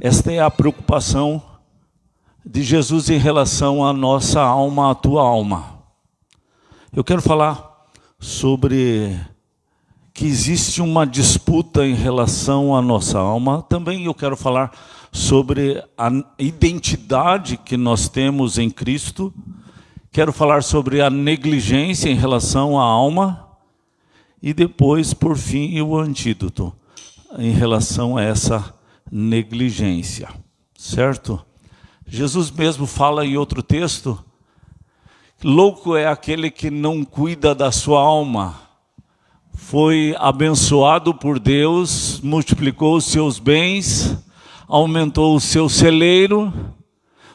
Esta é a preocupação de Jesus em relação à nossa alma, à tua alma. Eu quero falar sobre que existe uma disputa em relação à nossa alma. Também eu quero falar sobre a identidade que nós temos em Cristo. Quero falar sobre a negligência em relação à alma. E depois, por fim, o antídoto em relação a essa negligência. Certo? Jesus mesmo fala em outro texto: louco é aquele que não cuida da sua alma. Foi abençoado por Deus, multiplicou os seus bens, aumentou o seu celeiro,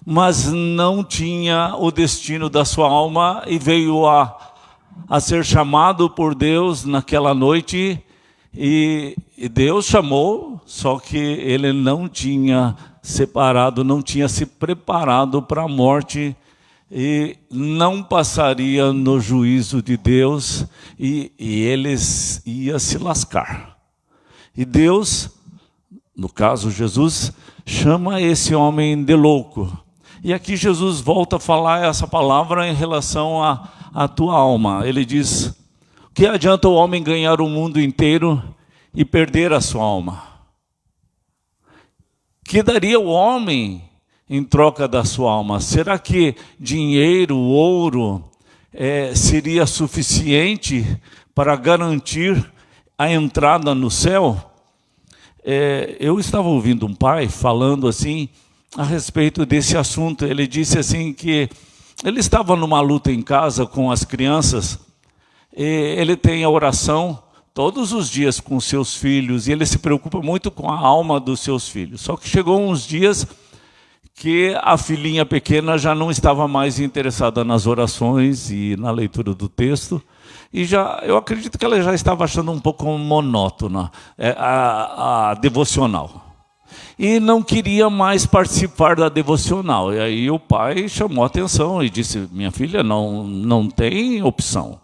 mas não tinha o destino da sua alma e veio a ser chamado por Deus naquela noite. E Deus chamou, só que ele não tinha separado, não tinha se preparado para a morte e não passaria no juízo de Deus e eles ia se lascar. E Deus, no caso Jesus, chama esse homem de louco. E aqui Jesus volta a falar essa palavra em relação à tua alma. Ele diz: que adianta o homem ganhar o mundo inteiro e perder a sua alma? Que daria o homem em troca da sua alma? Será que dinheiro, ouro, seria suficiente para garantir a entrada no céu? Eu estava ouvindo um pai falando assim a respeito desse assunto. Ele disse assim que ele estava numa luta em casa com as crianças. Ele tem a oração todos os dias com seus filhos e ele se preocupa muito com a alma dos seus filhos. Só que chegou uns dias que a filhinha pequena já não estava mais interessada nas orações e na leitura do texto. E eu acredito que ela já estava achando um pouco monótona a devocional. E não queria mais participar da devocional. E aí o pai chamou a atenção e disse: minha filha, não tem opção.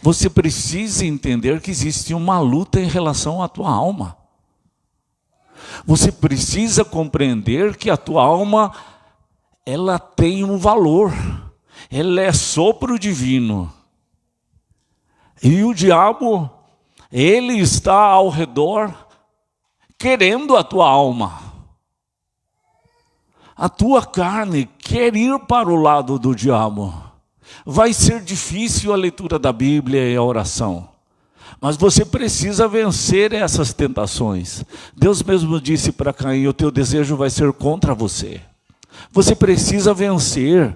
Você precisa entender que existe uma luta em relação à tua alma. Você precisa compreender que a tua alma, ela tem um valor. Ela é sopro divino. E o diabo, ele está ao redor querendo a tua alma. A tua carne quer ir para o lado do diabo. Vai ser difícil a leitura da Bíblia e a oração, mas você precisa vencer essas tentações. Deus mesmo disse para Caim: o teu desejo vai ser contra você. Você precisa vencer.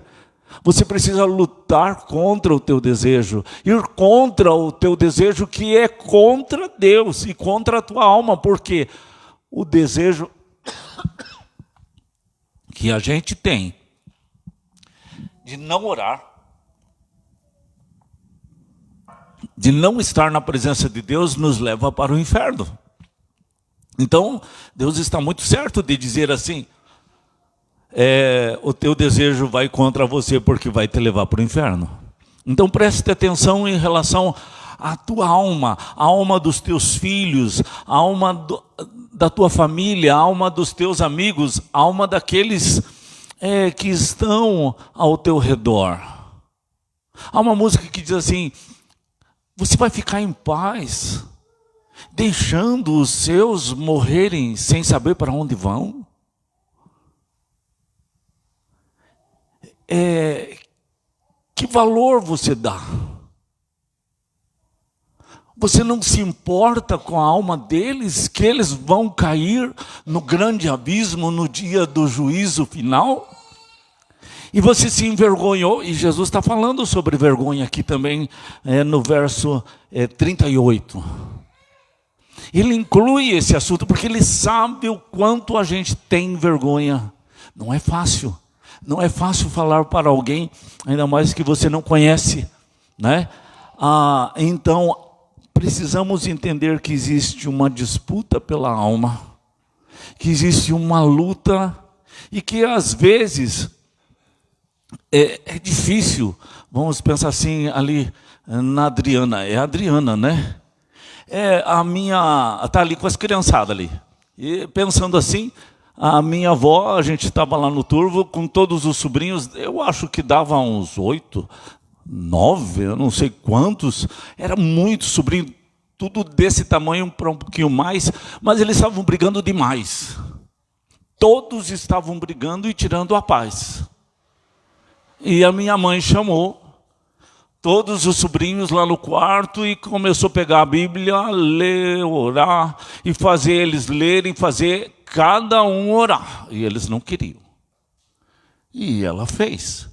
Você precisa lutar contra o teu desejo, ir contra o teu desejo que é contra Deus e contra a tua alma, porque o desejo que a gente tem de não orar, de não estar na presença de Deus, nos leva para o inferno. Então, Deus está muito certo de dizer assim: o teu desejo vai contra você porque vai te levar para o inferno. Então preste atenção em relação à tua alma, a alma dos teus filhos, a alma da tua família, a alma dos teus amigos, a alma daqueles que estão ao teu redor. Há uma música que diz assim: você vai ficar em paz, deixando os seus morrerem sem saber para onde vão? Que valor você dá? Você não se importa com a alma deles, que eles vão cair no grande abismo no dia do juízo final? E você se envergonhou, e Jesus está falando sobre vergonha aqui também, no verso 38. Ele inclui esse assunto porque ele sabe o quanto a gente tem vergonha. Não é fácil. Não é fácil falar para alguém, ainda mais que você não conhece, né? Então, precisamos entender que existe uma disputa pela alma, que existe uma luta e que às vezes é difícil. Vamos pensar assim ali na Adriana. É a Adriana, né? A minha... Está ali com as criançadas ali. E pensando assim, a minha avó, a gente estava lá no Turvo com todos os sobrinhos, eu acho que dava uns 8, 9, eu não sei quantos, era muito sobrinho, tudo desse tamanho para um pouquinho mais, mas eles estavam brigando demais. Todos estavam brigando e tirando a paz. E a minha mãe chamou todos os sobrinhos lá no quarto e começou a pegar a Bíblia, ler, orar e fazer eles lerem, fazer cada um orar. E eles não queriam. E ela fez.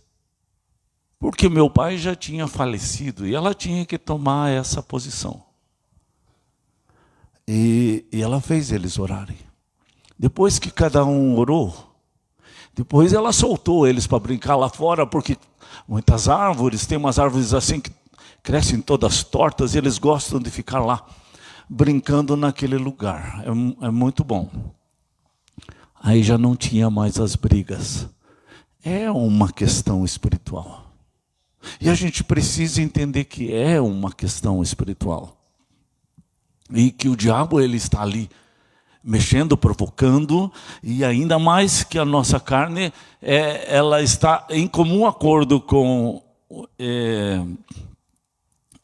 Porque meu pai já tinha falecido e ela tinha que tomar essa posição. E ela fez eles orarem. Depois que cada um orou, depois ela soltou eles para brincar lá fora, porque muitas árvores, tem umas árvores assim que crescem todas tortas e eles gostam de ficar lá, brincando naquele lugar. É muito bom. Aí já não tinha mais as brigas. É uma questão espiritual. E a gente precisa entender que é uma questão espiritual. E que o diabo ele está ali mexendo, provocando, e ainda mais que a nossa carne, ela está em comum acordo com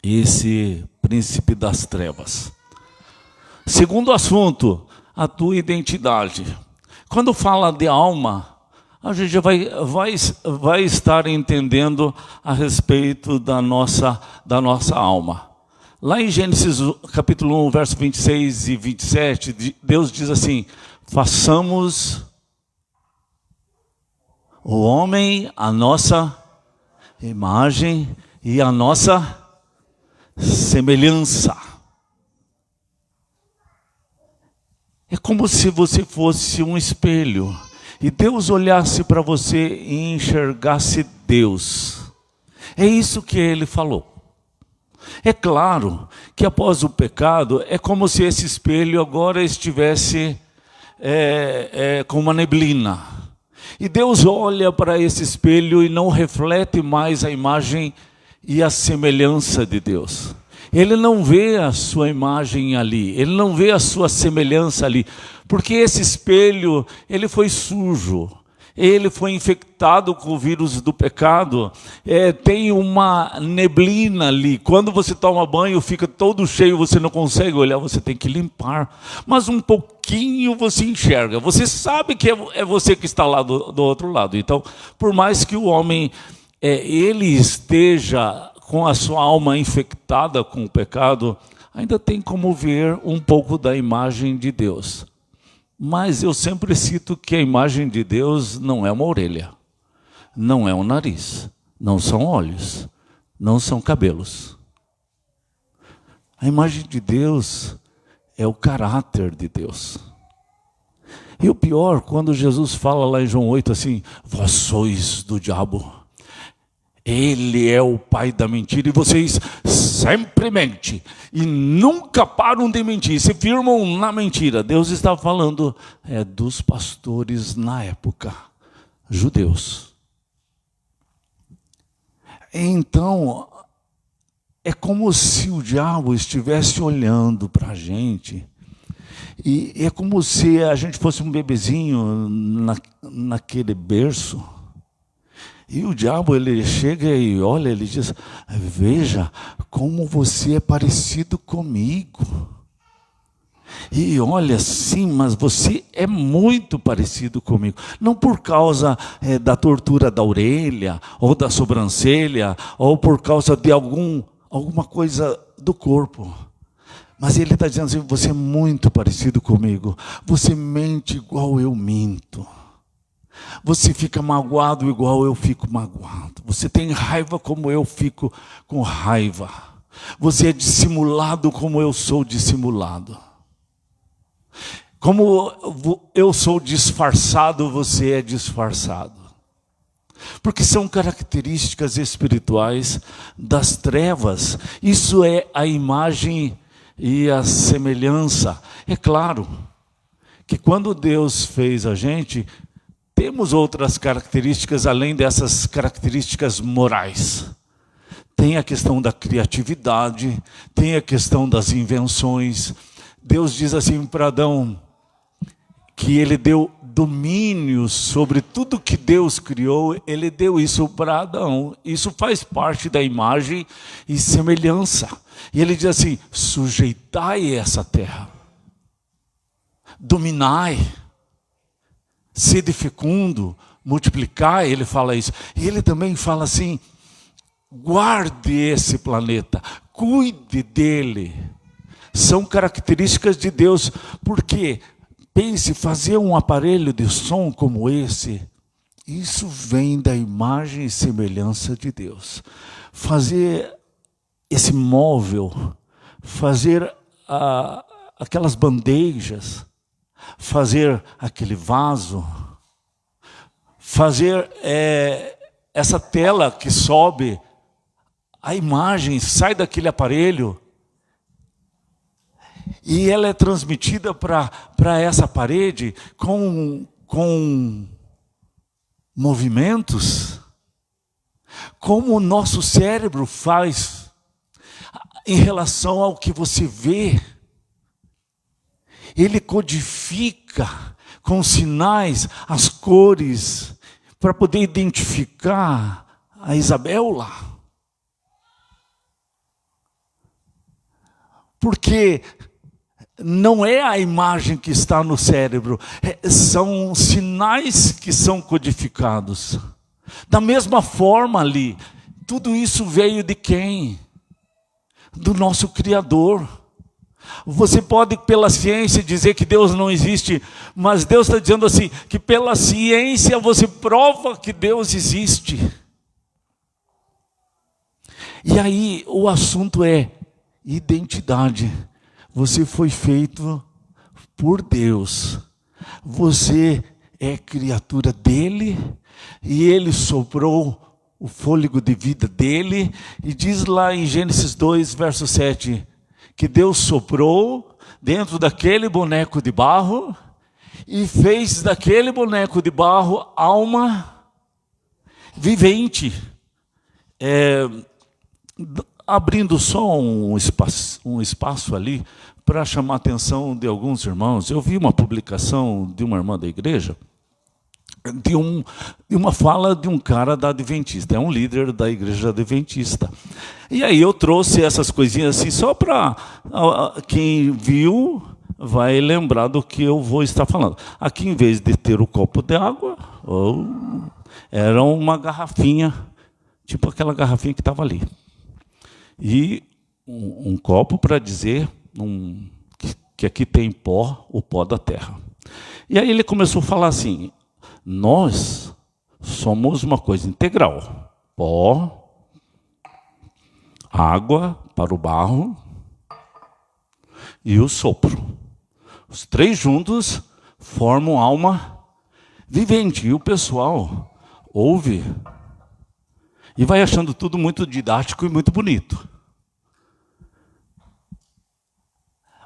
esse príncipe das trevas. Segundo assunto, a tua identidade. Quando fala de alma, a gente vai estar entendendo a respeito da nossa alma. Lá em Gênesis capítulo 1, verso 26 e 27, Deus diz assim: façamos o homem a nossa imagem e a nossa semelhança. É como se você fosse um espelho e Deus olhasse para você e enxergasse Deus. É isso que ele falou. É claro que após o pecado, é como se esse espelho agora estivesse com uma neblina. E Deus olha para esse espelho e não reflete mais a imagem e a semelhança de Deus. Ele não vê a sua imagem ali, ele não vê a sua semelhança ali, porque esse espelho, ele foi sujo. Ele foi infectado com o vírus do pecado, tem uma neblina ali. Quando você toma banho, fica todo cheio, você não consegue olhar, você tem que limpar. Mas um pouquinho você enxerga, você sabe que é você que está lá do outro lado. Então, por mais que o homem, ele esteja com a sua alma infectada com o pecado, ainda tem como ver um pouco da imagem de Deus. Mas eu sempre cito que a imagem de Deus não é uma orelha, não é um nariz, não são olhos, não são cabelos. A imagem de Deus é o caráter de Deus. E o pior, quando Jesus fala lá em João 8 assim: vós sois do diabo, ele é o pai da mentira e vocês sempre mentem e nunca param de mentir, se firmam na mentira. Deus está falando dos pastores na época, judeus. Então, é como se o diabo estivesse olhando para a gente, e é como se a gente fosse um bebezinho naquele berço. E o diabo, ele chega e olha, ele diz: veja como você é parecido comigo. E olha, sim, mas você é muito parecido comigo. Não por causa da tortura da orelha, ou da sobrancelha, ou por causa de alguma coisa do corpo. Mas ele está dizendo assim: você é muito parecido comigo. Você mente igual eu minto. Você fica magoado igual eu fico magoado. Você tem raiva como eu fico com raiva. Você é dissimulado como eu sou dissimulado. Como eu sou disfarçado, você é disfarçado. Porque são características espirituais das trevas. Isso é a imagem e a semelhança. É claro que quando Deus fez a gente, temos outras características além dessas características morais. Tem a questão da criatividade, tem a questão das invenções. Deus diz assim para Adão: que ele deu domínio sobre tudo que Deus criou, ele deu isso para Adão. Isso faz parte da imagem e semelhança. E ele diz assim: sujeitai essa terra, dominai, sede fecundo, multiplicai. Ele fala isso. E ele também fala assim: guarde esse planeta, cuide dele. São características de Deus, porque pense, fazer um aparelho de som como esse, isso vem da imagem e semelhança de Deus. Fazer esse móvel, fazer aquelas bandejas, fazer aquele vaso, fazer essa tela que sobe, a imagem sai daquele aparelho, e ela é transmitida para essa parede com movimentos, como o nosso cérebro faz em relação ao que você vê. Ele codifica com sinais as cores para poder identificar a Isabel lá. Porque não é a imagem que está no cérebro, são sinais que são codificados. Da mesma forma ali, tudo isso veio de quem? Do nosso Criador. Você pode pela ciência dizer que Deus não existe, mas Deus está dizendo assim, que pela ciência você prova que Deus existe. E aí o assunto é identidade. Você foi feito por Deus. Você é criatura dele, e ele soprou o fôlego de vida dele, e diz lá em Gênesis 2, verso 7, que Deus soprou dentro daquele boneco de barro, e fez daquele boneco de barro alma vivente. Abrindo só um espaço ali para chamar a atenção de alguns irmãos. Eu vi uma publicação de uma irmã da igreja, de uma fala de um cara da Adventista, é um líder da igreja Adventista. E aí eu trouxe essas coisinhas assim, só para quem viu vai lembrar do que eu vou estar falando. Aqui, em vez de ter o copo de água, era uma garrafinha, tipo aquela garrafinha que estava ali. E um copo para dizer que aqui tem pó, o pó da terra. E aí ele começou a falar assim: nós somos uma coisa integral. Pó, água para o barro e o sopro. Os três juntos formam alma vivente. E o pessoal ouve e vai achando tudo muito didático e muito bonito.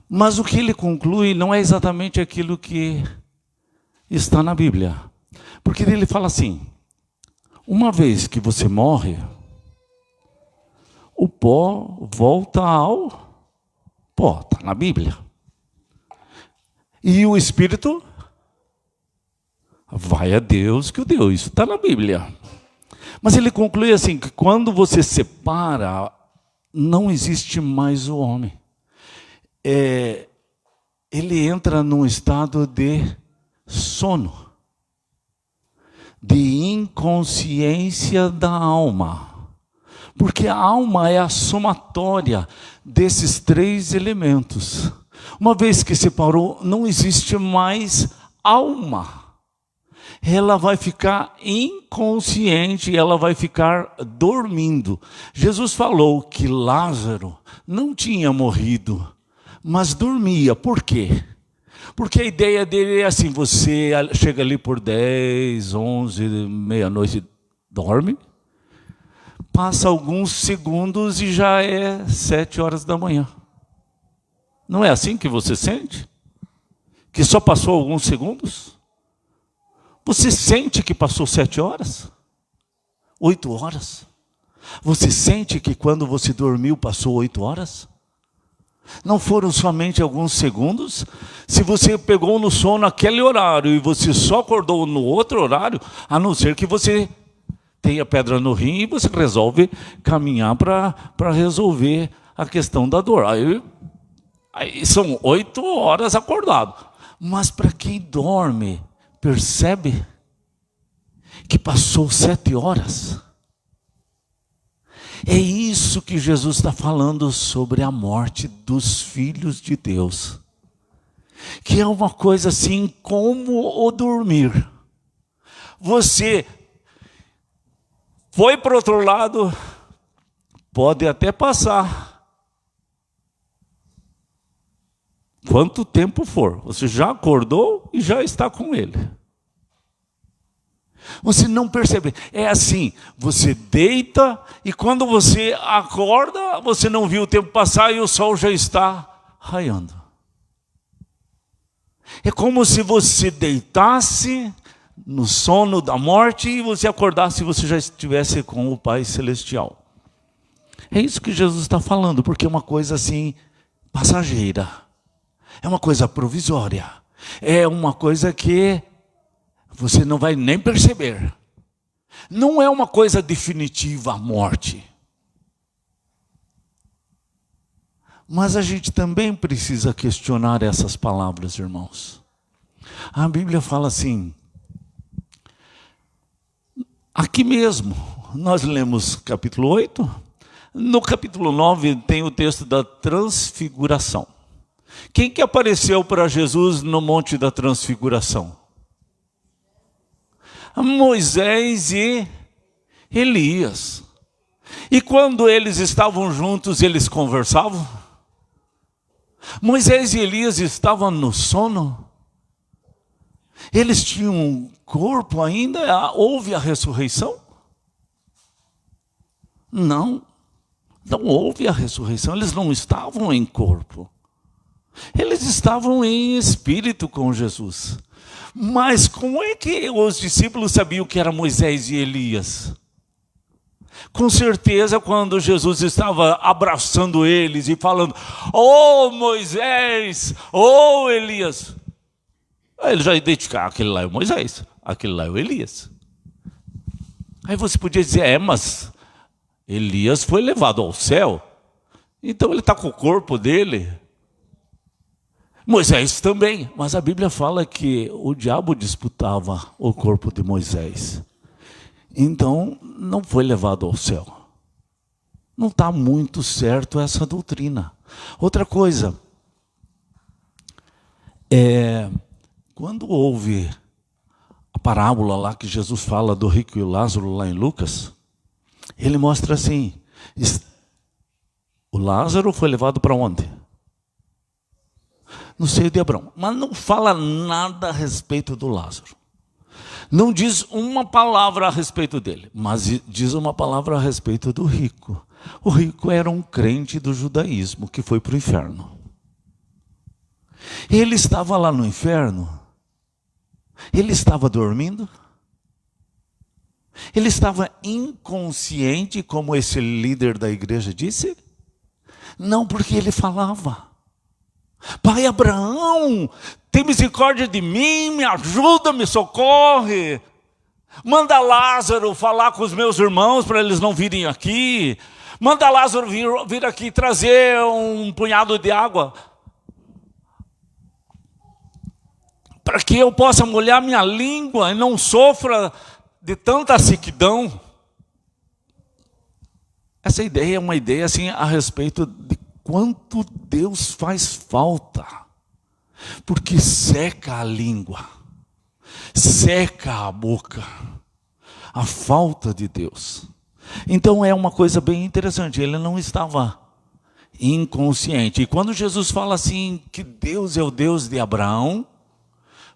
Mas o que ele conclui não é exatamente aquilo que está na Bíblia. Porque ele fala assim: uma vez que você morre, o pó volta ao pó. Está na Bíblia. E o Espírito vai a Deus que o deu. Isso está na Bíblia. Mas ele conclui assim, que quando você separa, não existe mais o homem. Ele entra num estado de sono, de inconsciência da alma. Porque a alma é a somatória desses três elementos. Uma vez que separou, não existe mais alma. Ela vai ficar inconsciente, ela vai ficar dormindo. Jesus falou que Lázaro não tinha morrido, mas dormia. Por quê? Porque a ideia dele é assim: você chega ali por 10, 11, meia-noite, dorme, passa alguns segundos e já é 7 horas da manhã. Não é assim que você sente? Que só passou alguns segundos? Você sente que passou 7 horas? 8 horas? Você sente que quando você dormiu passou 8 horas? Não foram somente alguns segundos. Se você pegou no sono naquele horário e você só acordou no outro horário, a não ser que você tenha pedra no rim e você resolve caminhar para resolver a questão da dor. Aí são 8 horas acordado. Mas para quem dorme, percebe que passou 7 horas. É isso que Jesus está falando sobre a morte dos filhos de Deus. Que é uma coisa assim como o dormir. Você foi para o outro lado, pode até passar quanto tempo for. Você já acordou e já está com ele. Você não percebe. É assim, você deita e quando você acorda, você não viu o tempo passar e o sol já está raiando. É como se você deitasse no sono da morte e você acordasse e você já estivesse com o Pai Celestial. É isso que Jesus está falando, porque é uma coisa assim, passageira. É uma coisa provisória. É uma coisa que você não vai nem perceber. Não é uma coisa definitiva a morte. Mas a gente também precisa questionar essas palavras, irmãos. A Bíblia fala assim, aqui mesmo, nós lemos capítulo 8, no capítulo 9 tem o texto da transfiguração. Quem que apareceu para Jesus no Monte da Transfiguração? Moisés e Elias. E quando eles estavam juntos, eles conversavam? Moisés e Elias estavam no sono? Eles tinham um corpo ainda? Houve a ressurreição? Não, não houve a ressurreição. Eles não estavam em corpo. Eles estavam em espírito com Jesus. Mas como é que os discípulos sabiam que era Moisés e Elias? Com certeza quando Jesus estava abraçando eles e falando, oh Moisés, oh Elias. Aí ele já identificava, aquele lá é o Moisés, aquele lá é o Elias. Aí você podia dizer, mas Elias foi levado ao céu, então ele está com o corpo dele. Moisés também, mas a Bíblia fala que o diabo disputava o corpo de Moisés. Então, não foi levado ao céu. Não está muito certo essa doutrina. Outra coisa, quando houve a parábola lá que Jesus fala do rico e o Lázaro lá em Lucas, ele mostra assim, o Lázaro foi levado para onde? No seio de Abraão, mas não fala nada a respeito do Lázaro. Não diz uma palavra a respeito dele, mas diz uma palavra a respeito do rico. O rico era um crente do judaísmo que foi para o inferno. Ele estava lá no inferno, ele estava dormindo, ele estava inconsciente, como esse líder da igreja disse? Não, porque ele falava. Pai Abraão, tem misericórdia de mim, me ajuda, me socorre. Manda Lázaro falar com os meus irmãos para eles não virem aqui. Manda Lázaro vir aqui trazer um punhado de água, para que eu possa molhar minha língua e não sofra de tanta sequidão. Essa ideia é uma ideia assim a respeito de quanto Deus faz falta, porque seca a língua, seca a boca, a falta de Deus. Então é uma coisa bem interessante, ele não estava inconsciente. E quando Jesus fala assim, que Deus é o Deus de Abraão,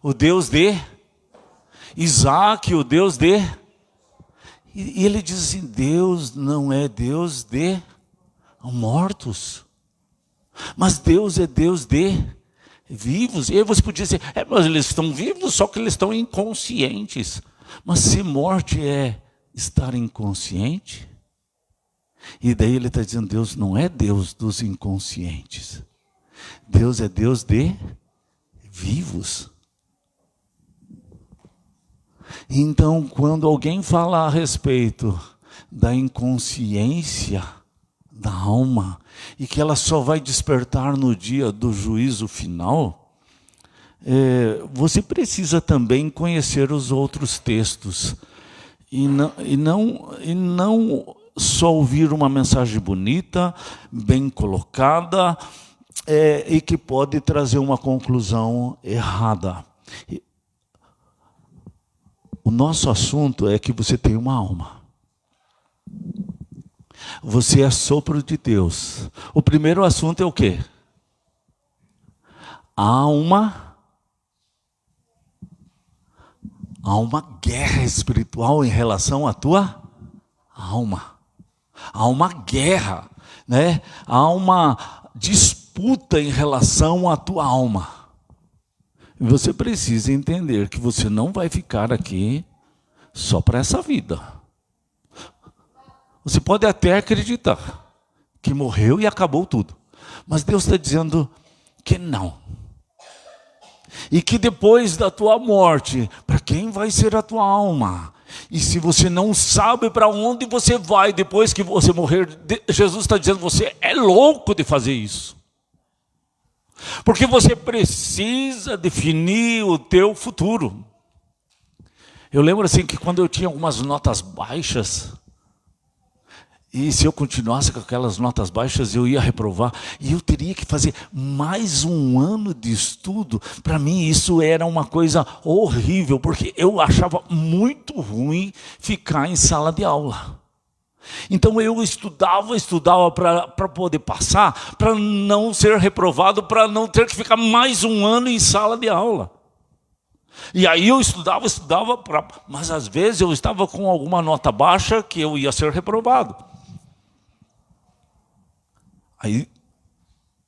o Deus de Isaac, o Deus de... E ele diz assim, Deus não é Deus de mortos, mas Deus é Deus de vivos. E aí você podia dizer, mas eles estão vivos, só que eles estão inconscientes. Mas se morte é estar inconsciente, e daí ele está dizendo, Deus não é Deus dos inconscientes. Deus é Deus de vivos. Então, quando alguém fala a respeito da inconsciência da alma, e que ela só vai despertar no dia do juízo final, você precisa também conhecer os outros textos. E não só ouvir uma mensagem bonita, bem colocada, e que pode trazer uma conclusão errada. O nosso assunto é que você tem uma alma. Você é sopro de Deus. O primeiro assunto é o quê? Há uma guerra espiritual em relação à tua alma. Há uma guerra, né? Há uma disputa em relação à tua alma. E você precisa entender que você não vai ficar aqui só para essa vida. Você pode até acreditar que morreu e acabou tudo. Mas Deus está dizendo que não. E que depois da tua morte, para quem vai ser a tua alma? E se você não sabe para onde você vai depois que você morrer, Jesus está dizendo, você é louco de fazer isso. Porque você precisa definir o teu futuro. Eu lembro assim que quando eu tinha algumas notas baixas, e se eu continuasse com aquelas notas baixas, eu ia reprovar. E eu teria que fazer mais um ano de estudo. Para mim isso era uma coisa horrível, porque eu achava muito ruim ficar em sala de aula. Então eu estudava para poder passar, para não ser reprovado, para não ter que ficar mais um ano em sala de aula. E aí eu estudava, mas às vezes eu estava com alguma nota baixa que eu ia ser reprovado. Aí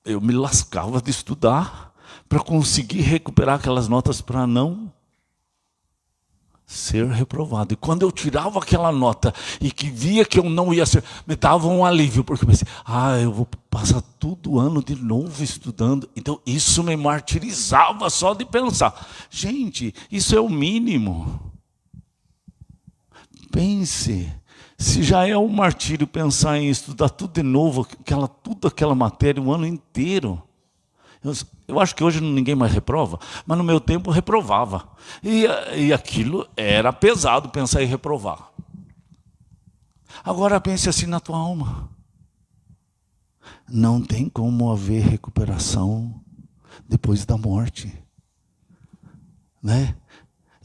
eu me lascava de estudar para conseguir recuperar aquelas notas para não ser reprovado. E quando eu tirava aquela nota e que via que eu não ia ser, me dava um alívio, porque eu pensei, eu vou passar todo o ano de novo estudando. Então isso me martirizava só de pensar. Gente, isso é o mínimo. Pense, se já é um martírio pensar em estudar tudo de novo, toda aquela matéria, o ano inteiro. Eu acho que hoje ninguém mais reprova, mas no meu tempo reprovava. E aquilo era pesado, pensar em reprovar. Agora pense assim na tua alma. Não tem como haver recuperação depois da morte. Né?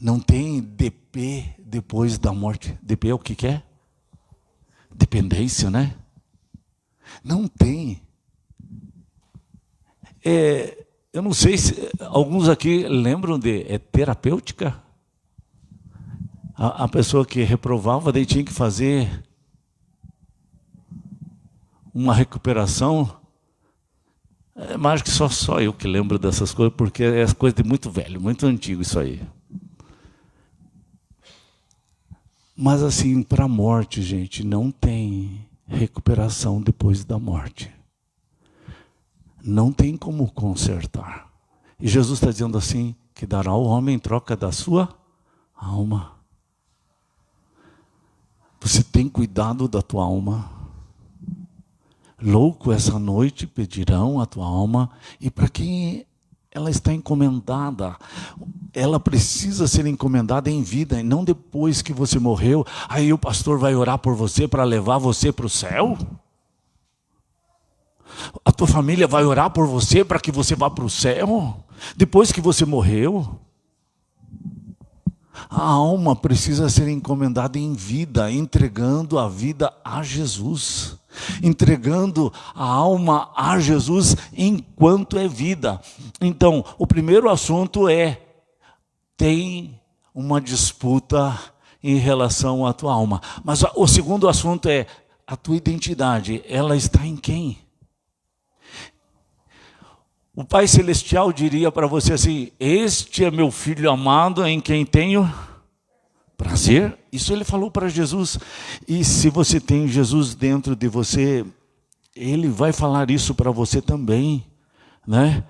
Não tem DP depois da morte. DP é o que é? Dependência, né? Não tem. Eu não sei se alguns aqui lembram de terapêutica. A pessoa que reprovava, daí tinha que fazer uma recuperação. Mas acho que só eu que lembro dessas coisas, porque é coisa de muito velho, muito antigo isso aí. Mas assim, para a morte, gente, não tem recuperação depois da morte. Não tem como consertar. E Jesus está dizendo assim, que dará ao homem em troca da sua alma. Você tem cuidado da tua alma. Louco, essa noite pedirão a tua alma. E para quem ela está encomendada, ela precisa ser encomendada em vida, e não depois que você morreu. Aí o pastor vai orar por você para levar você para o céu? A tua família vai orar por você para que você vá para o céu? Depois que você morreu? A alma precisa ser encomendada em vida, entregando a vida a Jesus. Entregando a alma a Jesus enquanto é vida. Então, o primeiro assunto tem uma disputa em relação à tua alma. Mas o segundo assunto é a tua identidade. Ela está em quem? O Pai Celestial diria para você assim, este é meu filho amado em quem tenho prazer. Isso ele falou para Jesus. E se você tem Jesus dentro de você, ele vai falar isso para você também. né?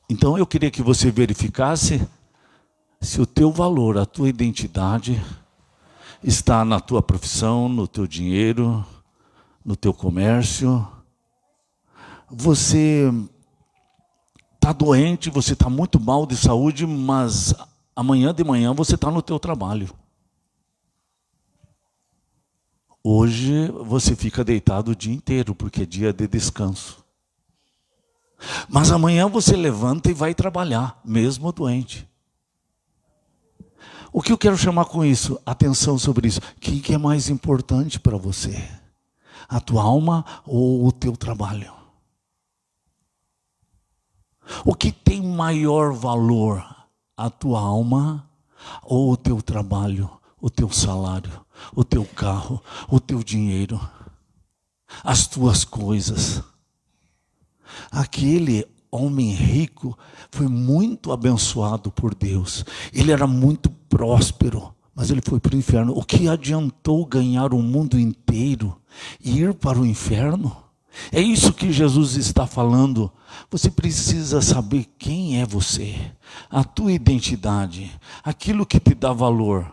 Então eu queria que você verificasse se o teu valor, a tua identidade está na tua profissão, no teu dinheiro, no teu comércio. Você está doente, você está muito mal de saúde, mas amanhã de manhã você está no teu trabalho. Hoje você fica deitado o dia inteiro, porque é dia de descanso. Mas amanhã você levanta e vai trabalhar, mesmo doente. O que eu quero chamar com isso? Atenção sobre isso. O que é mais importante para você? A tua alma ou o teu trabalho? O que tem maior valor? A tua alma ou o teu trabalho, o teu salário, o teu carro, o teu dinheiro, as tuas coisas? Aquele homem rico foi muito abençoado por Deus. Ele era muito próspero, mas ele foi para o inferno. O que adiantou ganhar o mundo inteiro e ir para o inferno? É isso que Jesus está falando. Você precisa saber quem é você, a tua identidade, aquilo que te dá valor.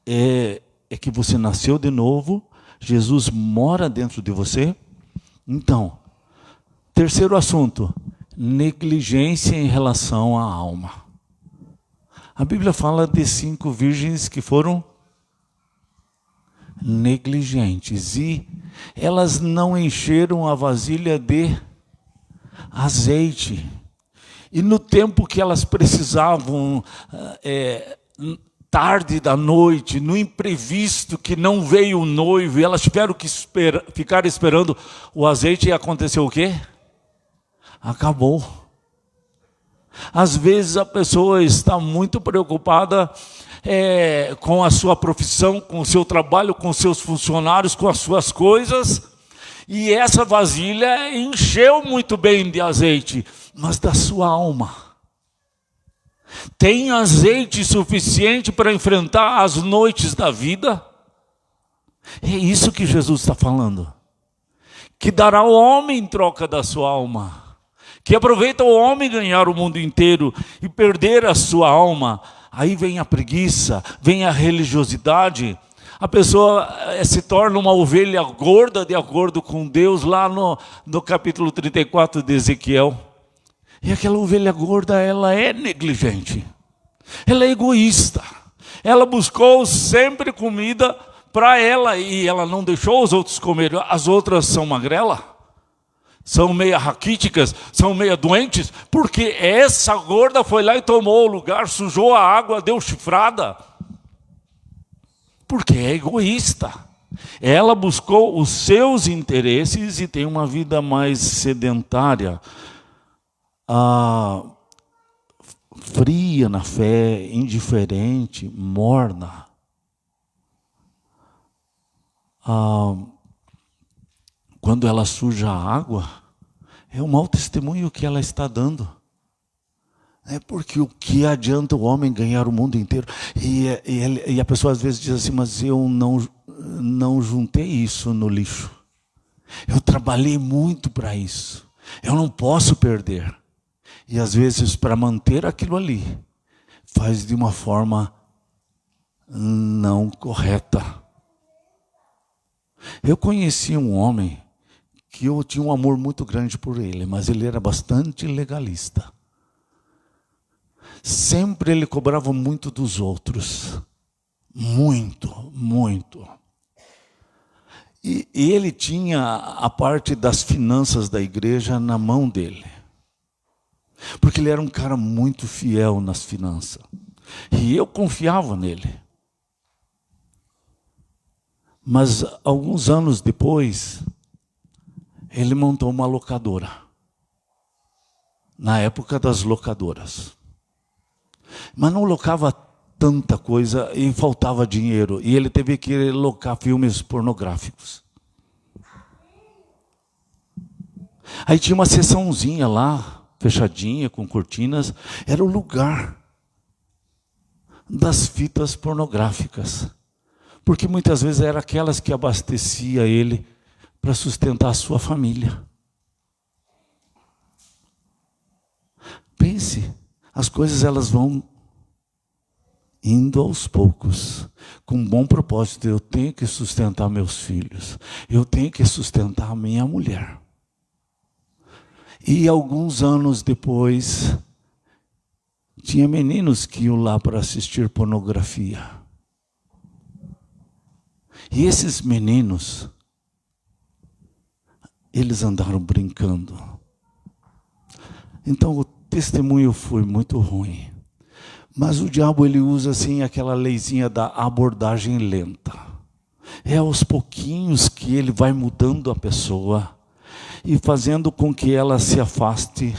É que você nasceu de novo, Jesus mora dentro de você. Então, terceiro assunto, negligência em relação à alma. A Bíblia fala de 5 virgens que foram negligentes e elas não encheram a vasilha de azeite. E no tempo que elas precisavam, tarde da noite, no imprevisto que não veio o noivo, e elas tiveram que ficar esperando o azeite, e aconteceu o quê? Acabou. Às vezes a pessoa está muito preocupada com a sua profissão, com o seu trabalho, com os seus funcionários, com as suas coisas, e essa vasilha encheu muito bem de azeite, mas da sua alma tem azeite suficiente para enfrentar as noites da vida? É isso que Jesus está falando. Que dará o homem em troca da sua alma. Que aproveita o homem ganhar o mundo inteiro e perder a sua alma. Aí vem a preguiça, vem a religiosidade. A pessoa se torna uma ovelha gorda de acordo com Deus, lá no capítulo 34 de Ezequiel. E aquela ovelha gorda, ela é negligente. Ela é egoísta. Ela buscou sempre comida para ela e ela não deixou os outros comerem. As outras são magrela, são meia raquíticas, são meia doentes, porque essa gorda foi lá e tomou o lugar, sujou a água, deu chifrada. Porque é egoísta. Ela buscou os seus interesses e tem uma vida mais sedentária, fria na fé, indiferente, morna. Quando ela suja a água, é um mau testemunho que ela está dando. É porque o que adianta o homem ganhar o mundo inteiro? E a pessoa às vezes diz assim, mas eu não juntei isso no lixo. Eu trabalhei muito para isso. Eu não posso perder. E às vezes para manter aquilo ali, faz de uma forma não correta. Eu conheci um homem que eu tinha um amor muito grande por ele, mas ele era bastante legalista. Sempre ele cobrava muito dos outros. Muito, muito. E ele tinha a parte das finanças da igreja na mão dele. Porque ele era um cara muito fiel nas finanças. E eu confiava nele. Mas alguns anos depois, ele montou uma locadora. Na época das locadoras. Mas não locava tanta coisa e faltava dinheiro. E ele teve que locar filmes pornográficos. Aí tinha uma seçãozinha lá, fechadinha, com cortinas. Era o lugar das fitas pornográficas. Porque muitas vezes eram aquelas que abastecia ele para sustentar a sua família. Pense, as coisas elas vão indo aos poucos, com um bom propósito. Eu tenho que sustentar meus filhos, eu tenho que sustentar a minha mulher. E alguns anos depois, tinha meninos que iam lá para assistir pornografia. E esses meninos, eles andaram brincando. Então o testemunho foi muito ruim. Mas o diabo ele usa assim aquela leizinha da abordagem lenta. É aos pouquinhos que ele vai mudando a pessoa e fazendo com que ela se afaste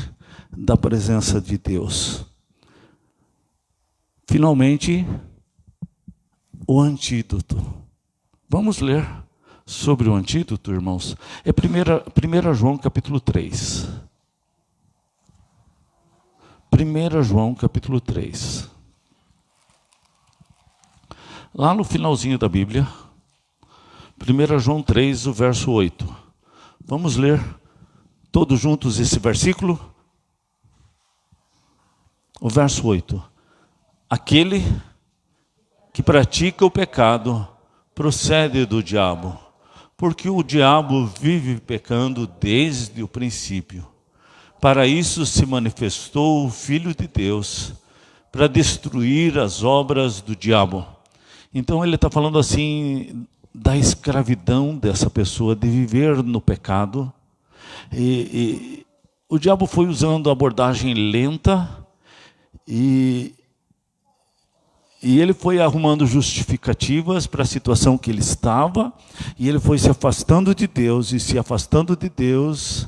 da presença de Deus. Finalmente, o antídoto. Vamos ler sobre o antídoto, irmãos. É 1 João capítulo 3. 1 João capítulo 3. Lá no finalzinho da Bíblia, 1 João 3, o verso 8. Vamos ler todos juntos esse versículo? O verso 8. Aquele que pratica o pecado procede do diabo, porque o diabo vive pecando desde o princípio. Para isso se manifestou o Filho de Deus, para destruir as obras do diabo. Então ele está falando assim da escravidão dessa pessoa, de viver no pecado. E o diabo foi usando a abordagem lenta e ele foi arrumando justificativas para a situação que ele estava, e ele foi se afastando de Deus, e se afastando de Deus,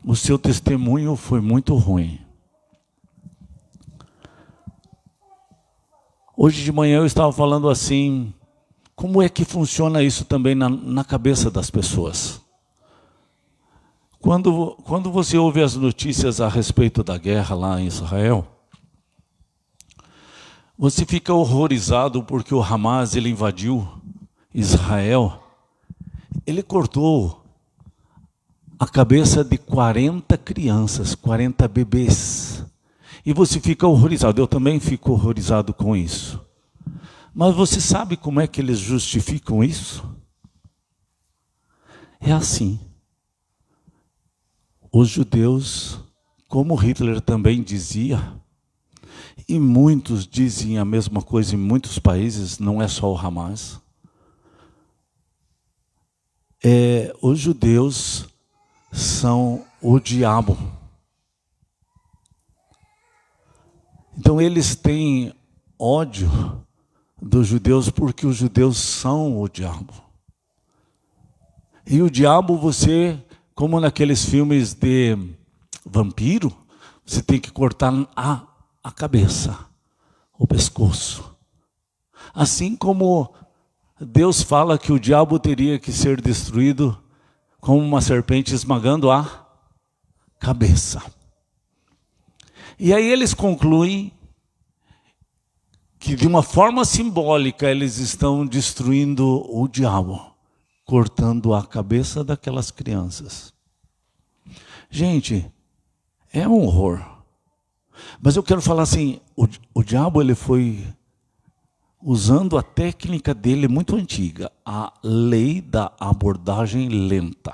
o seu testemunho foi muito ruim. Hoje de manhã eu estava falando assim, como é que funciona isso também na cabeça das pessoas? Quando você ouve as notícias a respeito da guerra lá em Israel, você fica horrorizado porque o Hamas ele invadiu Israel. Ele cortou a cabeça de 40 crianças, 40 bebês. E você fica horrorizado. Eu também fico horrorizado com isso. Mas você sabe como é que eles justificam isso? É assim. Os judeus, como Hitler também dizia, e muitos dizem a mesma coisa em muitos países, não é só o Hamas. Os judeus são o diabo. Então eles têm ódio dos judeus porque os judeus são o diabo. E o diabo você, como naqueles filmes de vampiro, você tem que cortar a cabeça, o pescoço. Assim como Deus fala que o diabo teria que ser destruído como uma serpente esmagando a cabeça. E aí eles concluem que de uma forma simbólica eles estão destruindo o diabo, cortando a cabeça daquelas crianças. Gente, é um horror. Mas eu quero falar assim, o diabo ele foi usando a técnica dele muito antiga, a lei da abordagem lenta.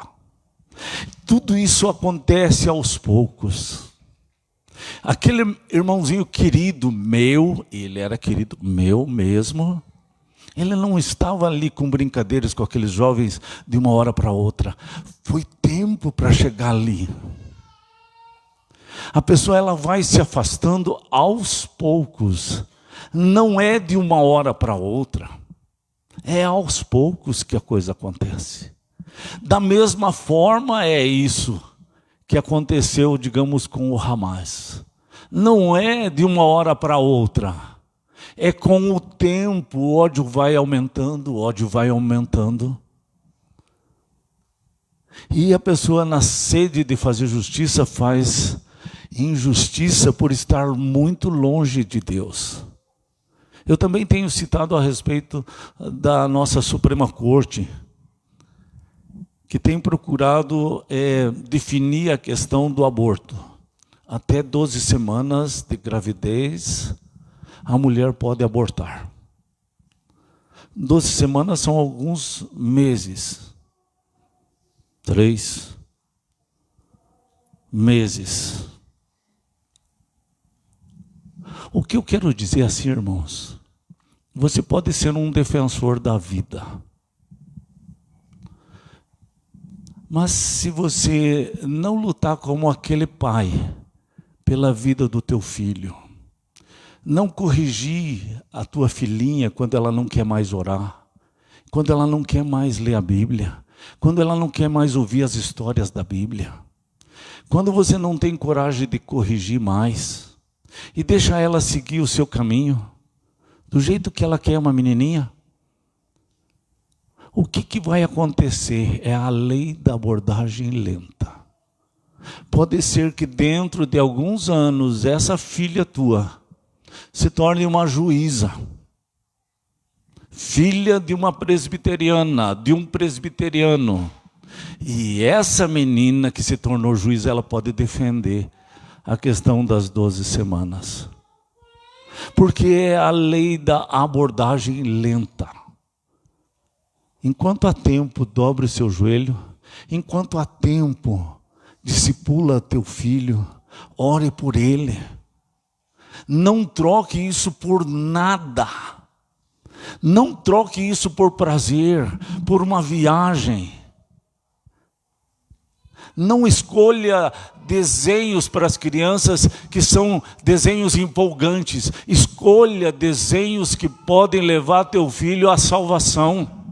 Tudo isso acontece aos poucos. Aquele irmãozinho querido meu, ele era querido meu mesmo, ele não estava ali com brincadeiras com aqueles jovens de uma hora para outra. Foi tempo para chegar ali. A pessoa ela vai se afastando aos poucos. Não é de uma hora para outra. É aos poucos que a coisa acontece. Da mesma forma é isso que aconteceu, digamos, com o Hamas. Não é de uma hora para outra. É com o tempo, o ódio vai aumentando, o ódio vai aumentando. E a pessoa, na sede de fazer justiça, faz injustiça por estar muito longe de Deus. Eu também tenho citado a respeito da nossa Suprema Corte, que tem procurado definir a questão do aborto. até 12 semanas de gravidez, a mulher pode abortar. 12 semanas são alguns meses. 3 meses. O que eu quero dizer assim, irmãos? Você pode ser um defensor da vida. Mas se você não lutar como aquele pai pela vida do teu filho, não corrigir a tua filhinha quando ela não quer mais orar, quando ela não quer mais ler a Bíblia, quando ela não quer mais ouvir as histórias da Bíblia, quando você não tem coragem de corrigir mais e deixa ela seguir o seu caminho, do jeito que ela quer, uma menininha, o que vai acontecer? É a lei da abordagem lenta. Pode ser que dentro de alguns anos essa filha tua se torne uma juíza, filha de uma presbiteriana, de um presbiteriano. E essa menina que se tornou juíza, ela pode defender a questão das 12 semanas. Porque é a lei da abordagem lenta. Enquanto há tempo, dobre o seu joelho. Enquanto há tempo, discipula teu filho. Ore por ele. Não troque isso por nada. Não troque isso por prazer, por uma viagem. Não escolha desenhos para as crianças que são desenhos empolgantes. Escolha desenhos que podem levar teu filho à salvação.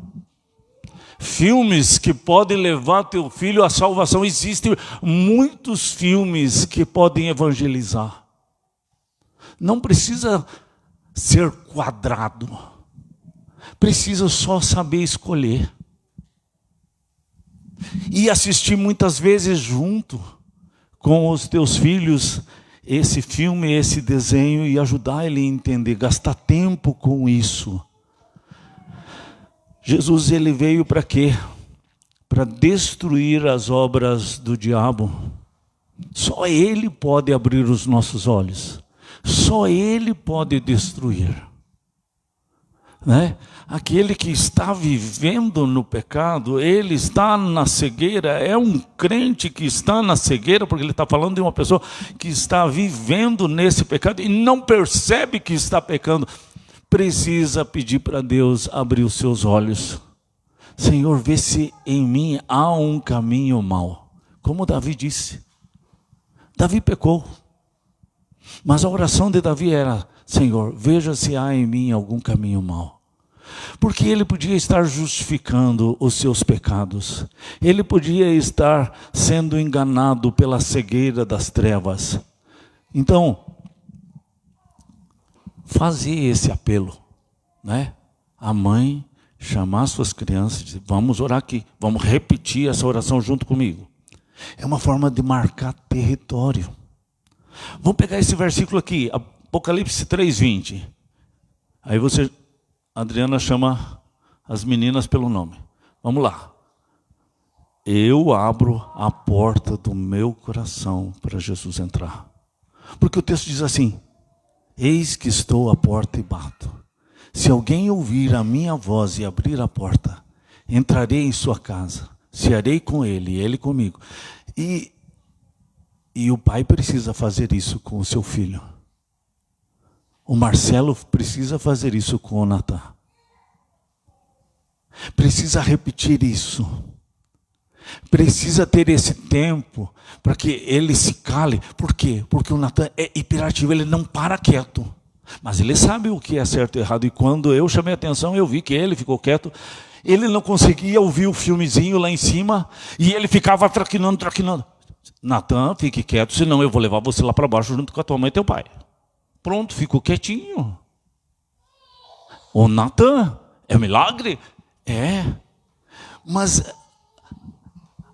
Filmes que podem levar teu filho à salvação. Existem muitos filmes que podem evangelizar. Não precisa ser quadrado. Precisa só saber escolher. E assistir muitas vezes junto com os teus filhos esse filme, esse desenho, e ajudar ele a entender, gastar tempo com isso. Jesus, ele veio para quê? Para destruir as obras do diabo. Só ele pode abrir os nossos olhos. Só ele pode destruir. Né? Aquele que está vivendo no pecado, ele está na cegueira, é um crente que está na cegueira, porque ele está falando de uma pessoa que está vivendo nesse pecado e não percebe que está pecando. Precisa pedir para Deus abrir os seus olhos. Senhor, vê se em mim há um caminho mau. Como Davi disse. Davi pecou. Mas a oração de Davi era: Senhor, veja se há em mim algum caminho mau. Porque ele podia estar justificando os seus pecados. Ele podia estar sendo enganado pela cegueira das trevas. Então, fazer esse apelo, né? A mãe chamar suas crianças e dizer: vamos orar aqui, vamos repetir essa oração junto comigo. É uma forma de marcar território. Vamos pegar esse versículo aqui, Apocalipse 3:20. Aí você, Adriana, chama as meninas pelo nome. Vamos lá. Eu abro a porta do meu coração para Jesus entrar. Porque o texto diz assim: eis que estou à porta e bato. Se alguém ouvir a minha voz e abrir a porta, entrarei em sua casa, cearei com ele e ele comigo. E o pai precisa fazer isso com o seu filho. O Marcelo precisa fazer isso com o Natan. Precisa repetir isso. Precisa ter esse tempo para que ele se cale. Por quê? Porque o Natan é hiperativo, ele não para quieto. Mas ele sabe o que é certo e errado. E quando eu chamei a atenção, eu vi que ele ficou quieto. Ele não conseguia ouvir o filmezinho lá em cima. E ele ficava traquinando. Natan, fique quieto, senão eu vou levar você lá para baixo junto com a tua mãe e teu pai. Pronto, ficou quietinho. O Natan, é um milagre? É. Mas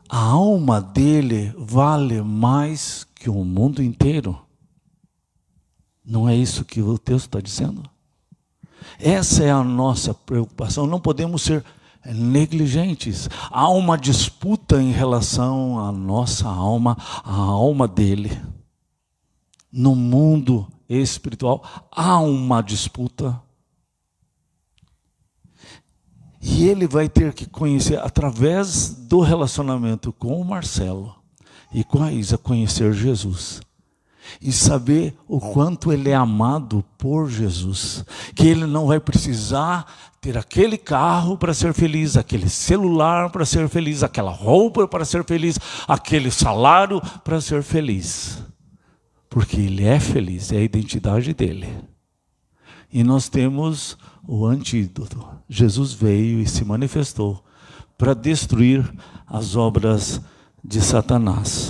a alma dele vale mais que o mundo inteiro. Não é isso que o texto está dizendo? Essa é a nossa preocupação. Não podemos ser negligentes. Há uma disputa em relação à nossa alma, à alma dele. no mundo espiritual há uma disputa. E ele vai ter que conhecer, através do relacionamento com o Marcelo e com a Isa, conhecer Jesus. E saber o quanto ele é amado por Jesus. Que ele não vai precisar ter aquele carro para ser feliz, aquele celular para ser feliz, aquela roupa para ser feliz, aquele salário para ser feliz. Porque ele é feliz, é a identidade dele. E nós temos o antídoto. Jesus veio e se manifestou para destruir as obras de Satanás.